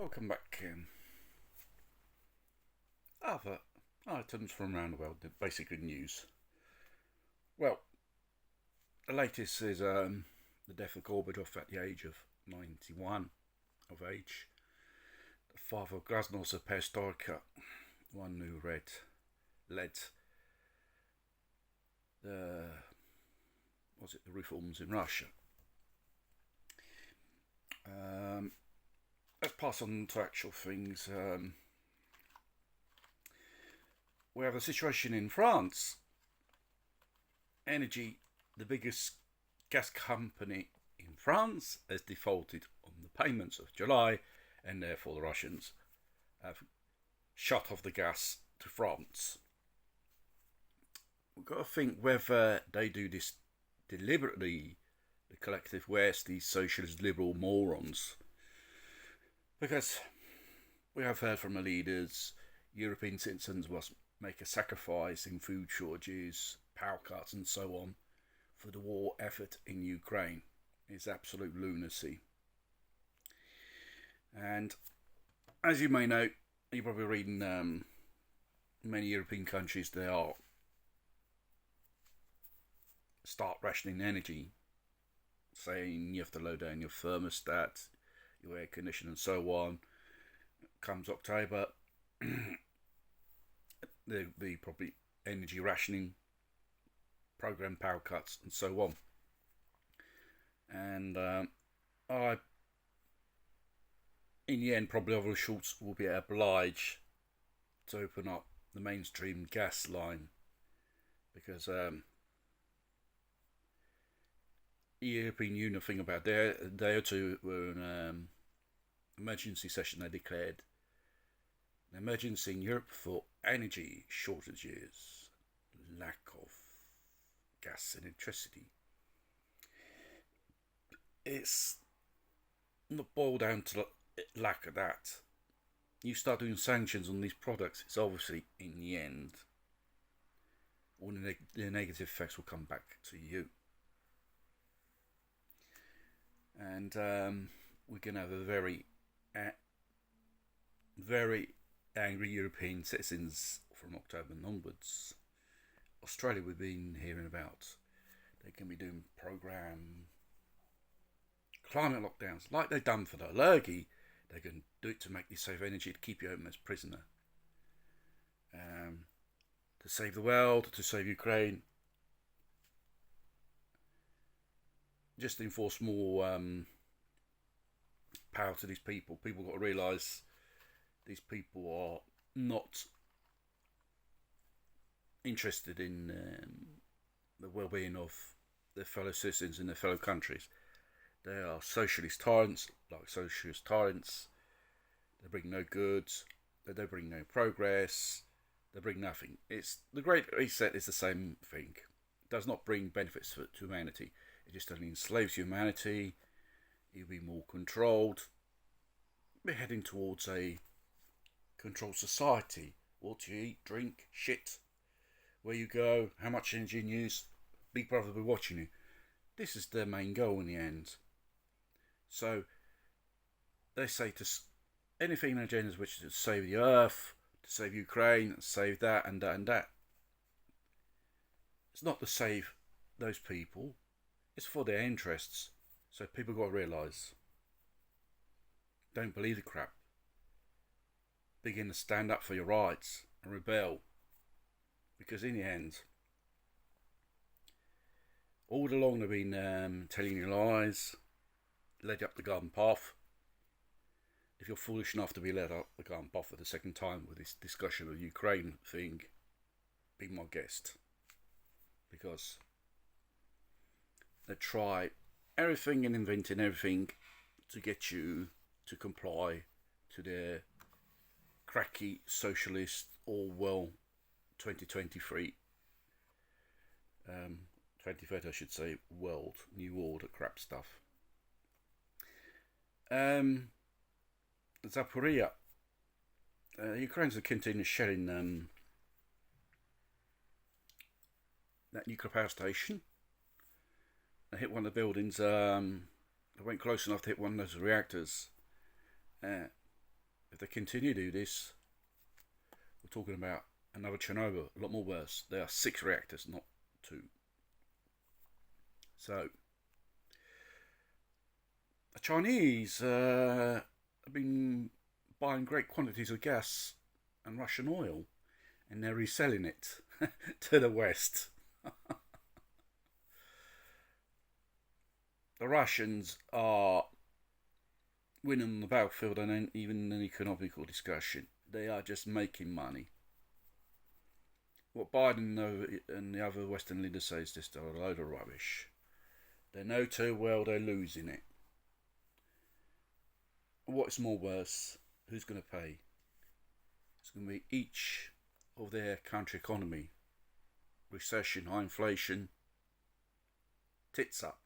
Welcome back. Other items from around the world, the basic news. Well, the latest is the death of Gorbachev at the age of 91 of age. The father of Glasnost Perestroika, one who led the the reforms in Russia. Um, let's pass on to actual things. We have a situation in France. Energy, the biggest gas company in France, has defaulted on the payments of July, and therefore the Russians have shut off the gas to France. We've got to think whether they do this deliberately, the collective West, these socialist liberal morons, because we have heard from the leaders European citizens must make a sacrifice in food shortages, power cuts, and so on for the war effort in Ukraine. It's absolute lunacy. And as you may know, you're probably reading many European countries, they are start rationing energy, saying you have to lower down your thermostat, your air conditioner, and so on. Comes October, there'll be probably energy rationing, program power cuts, and so on. And in the end, probably Oliver Schultz will be obliged to open up the mainstream gas line because the European Union thing about day or two were an emergency session. They declared an emergency in Europe for energy shortages, lack of gas and electricity. It's not boiled down to lack of that. You start doing sanctions on these products, it's obviously in the end all the negative effects will come back to you. And we're going to have a very angry European citizens from October onwards. Australia, we've been hearing about. They can be doing program climate lockdowns like they've done for the Lurgy. They can do it to make you save energy to keep you home as prisoner. To save the world, to save Ukraine. Just to enforce more power to these people. People got to realise these people are not interested in the well-being of their fellow citizens in their fellow countries. They are socialist tyrants, like socialist tyrants. They bring no goods. They don't bring no progress. They bring nothing. It's the Great Reset is the same thing. It does not bring benefits to humanity. It just only enslaves humanity. You'll be more controlled. We're heading towards a controlled society. What you eat, drink, shit, where you go, how much energy you use. Big Brother will be watching you. This is their main goal in the end. So they say to anything in agendas which is to save the earth, to save Ukraine, save that and that and that. It's not to save those people. It's for their interests. So people got to realise. Don't believe the crap. Begin to stand up for your rights and rebel. Because in the end, all along they've been telling you lies, led you up the garden path. If you're foolish enough to be led up the garden path for the second time with this discussion of the Ukraine thing, be my guest. Because they try everything and inventing everything to get you to comply to their cracky socialist Orwell 2023 2030 I should say world new order crap stuff. Zaporizhia, Ukraine's are continuing shelling that nuclear power station. They hit one of the buildings. They went close enough to hit one of those reactors. If they continue to do this, we're talking about another Chernobyl, a lot more worse. There are 6 reactors, not 2. So, the Chinese have been buying great quantities of gas and Russian oil, and they're reselling it to the West. The Russians are winning on the battlefield and even in an economical discussion. They are just making money. What Biden and the other Western leaders say is just a load of rubbish. They know too well they're losing it. What's more worse, who's going to pay? It's going to be each of their country economy. Recession, high inflation, tits up.